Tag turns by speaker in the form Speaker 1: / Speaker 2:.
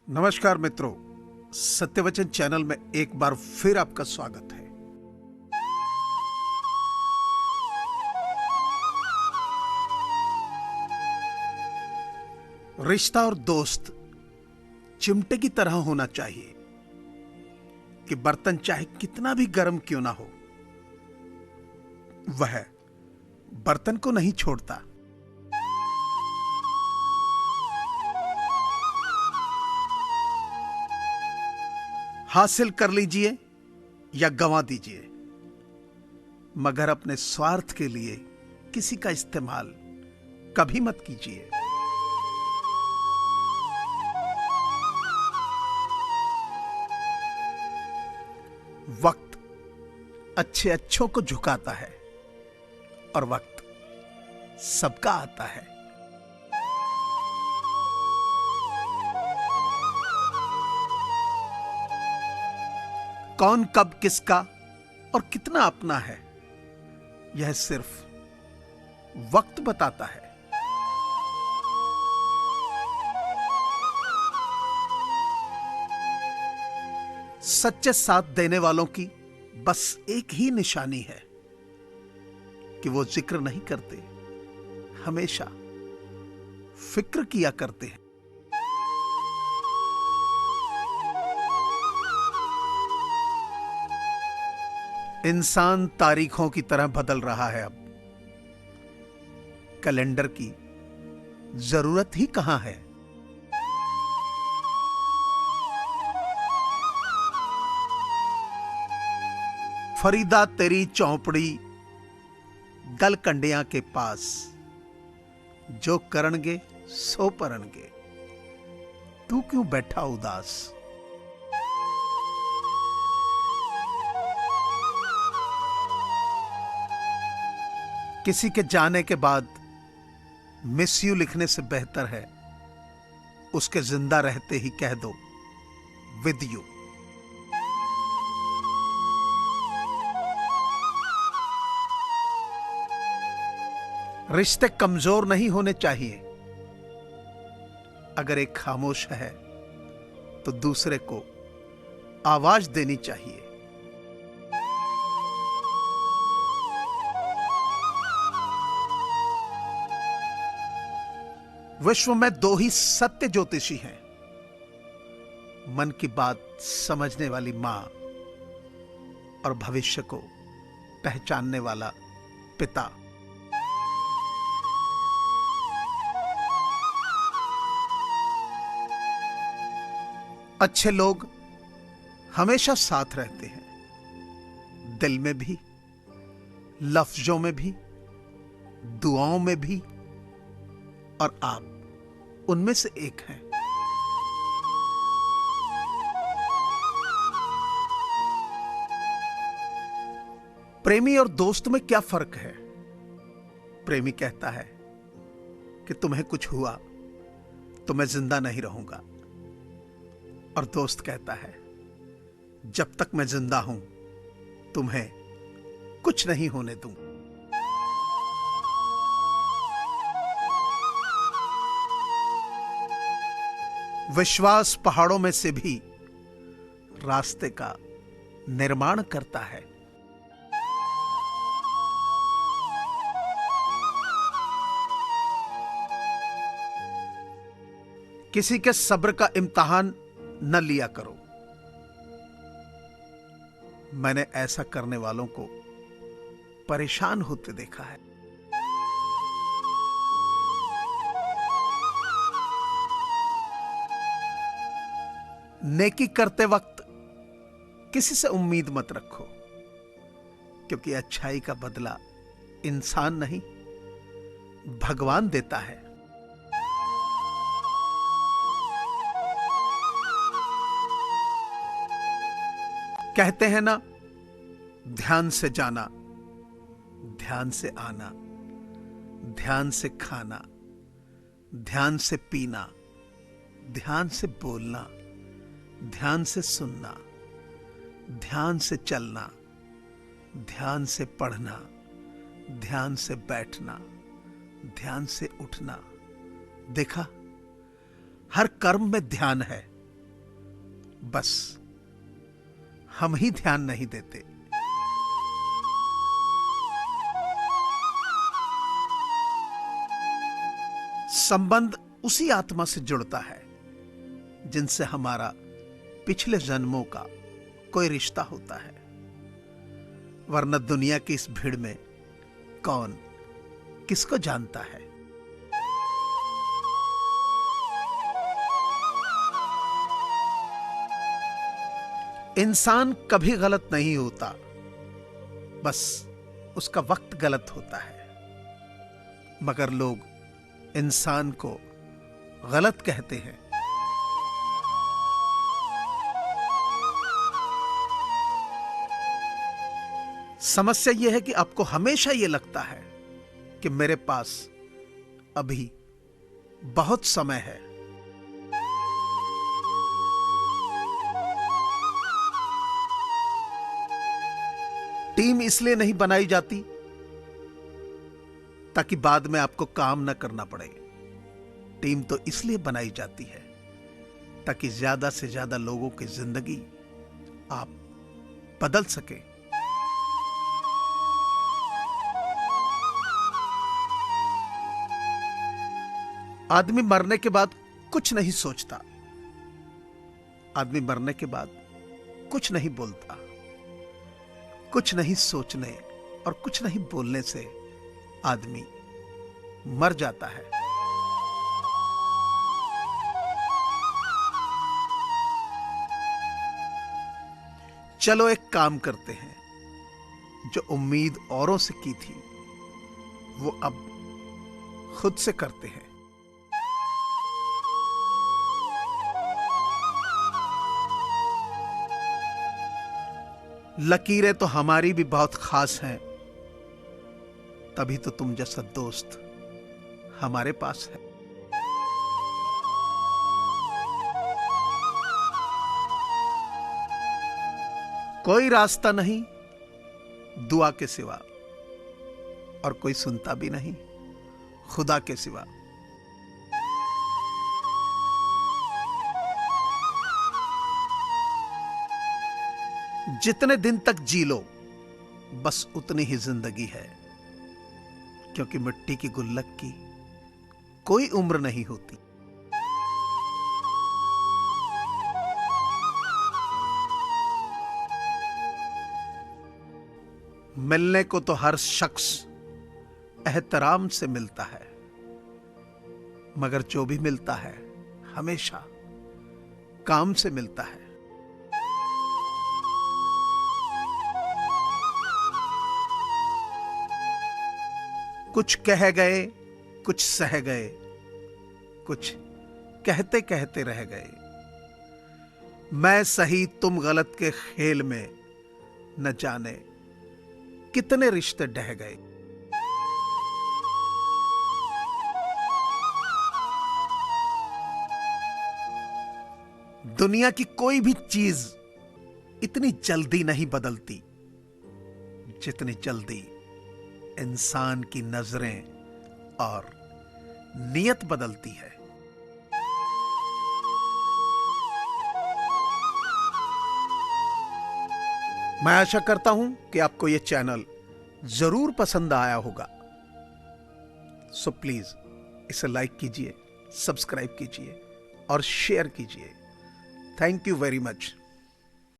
Speaker 1: नमस्कार मित्रों, सत्यवचन चैनल में एक बार फिर आपका स्वागत है। रिश्ता और दोस्त चिमटे की तरह होना चाहिए कि बर्तन चाहे कितना भी गर्म क्यों ना हो, वह बर्तन को नहीं छोड़ता। हासिल कर लीजिए या गंवा दीजिए, मगर अपने स्वार्थ के लिए किसी का इस्तेमाल कभी मत कीजिए। वक्त अच्छे अच्छों को झुकाता है और वक्त सबका आता है। कौन कब किसका और कितना अपना है, यह सिर्फ वक्त बताता है। सच्चे साथ देने वालों की बस एक ही निशानी है कि वो जिक्र नहीं करते, हमेशा फिक्र किया करते हैं। इंसान तारीखों की तरह बदल रहा है। अब कैलेंडर की जरूरत ही कहां है। फरीदा तेरी चौपड़ी गलकंडिया के पास, जो करनगे सो परनगे, तू क्यों बैठा उदास। किसी के जाने के बाद मिस यू लिखने से बेहतर है उसके जिंदा रहते ही कह दो विद यू। रिश्ते कमजोर नहीं होने चाहिए। अगर एक खामोश है तो दूसरे को आवाज देनी चाहिए। विश्व में दो ही सत्य ज्योतिषी हैं, मन की बात समझने वाली मां और भविष्य को पहचानने वाला पिता। अच्छे लोग हमेशा साथ रहते हैं, दिल में भी, लफ्जों में भी, दुआओं में भी, और आप उनमें से एक हैं। प्रेमी और दोस्त में क्या फर्क है? प्रेमी कहता है कि तुम्हें कुछ हुआ तो मैं जिंदा नहीं रहूंगा, और दोस्त कहता है जब तक मैं जिंदा हूं तुम्हें कुछ नहीं होने दूं। विश्वास पहाड़ों में से भी रास्ते का निर्माण करता है। किसी के सब्र का इम्तिहान न लिया करो। मैंने ऐसा करने वालों को परेशान होते देखा है। नेकी करते वक्त किसी से उम्मीद मत रखो, क्योंकि अच्छाई का बदला इंसान नहीं भगवान देता है। कहते हैं ना, ध्यान से जाना, ध्यान से आना, ध्यान से खाना, ध्यान से पीना, ध्यान से बोलना, ध्यान से सुनना, ध्यान से चलना, ध्यान से पढ़ना, ध्यान से बैठना, ध्यान से उठना। देखा, हर कर्म में ध्यान है, बस हम ही ध्यान नहीं देते। संबंध उसी आत्मा से जुड़ता है जिनसे हमारा पिछले जन्मों का कोई रिश्ता होता है, वरना दुनिया की इस भीड़ में कौन किसको जानता है। इंसान कभी गलत नहीं होता, बस उसका वक्त गलत होता है। मगर लोग इंसान को गलत कहते हैं। समस्या यह है कि आपको हमेशा यह लगता है कि मेरे पास अभी बहुत समय है। टीम इसलिए नहीं बनाई जाती ताकि बाद में आपको काम ना करना पड़े। टीम तो इसलिए बनाई जाती है ताकि ज्यादा से ज्यादा लोगों की जिंदगी आप बदल सके। आदमी मरने के बाद कुछ नहीं सोचता, आदमी मरने के बाद कुछ नहीं बोलता। कुछ नहीं सोचने और कुछ नहीं बोलने से आदमी मर जाता है। चलो एक काम करते हैं, जो उम्मीद औरों से की थी वो अब खुद से करते हैं। लकीरें तो हमारी भी बहुत खास हैं, तभी तो तुम जैसा दोस्त हमारे पास है। कोई रास्ता नहीं दुआ के सिवा, और कोई सुनता भी नहीं खुदा के सिवा। जितने दिन तक जी लो बस उतनी ही जिंदगी है, क्योंकि मिट्टी की गुल्लक की कोई उम्र नहीं होती। मिलने को तो हर शख्स एहतराम से मिलता है, मगर जो भी मिलता है हमेशा काम से मिलता है। कुछ कह गए, कुछ सह गए, कुछ कहते कहते रह गए। मैं सही तुम गलत के खेल में न जाने कितने रिश्ते ढह गए। दुनिया की कोई भी चीज इतनी जल्दी नहीं बदलती जितनी जल्दी इंसान की नजरें और नियत बदलती है। मैं आशा करता हूं कि आपको यह चैनल जरूर पसंद आया होगा। सो प्लीज इसे लाइक कीजिए, सब्सक्राइब कीजिए और शेयर कीजिए। Thank you very much.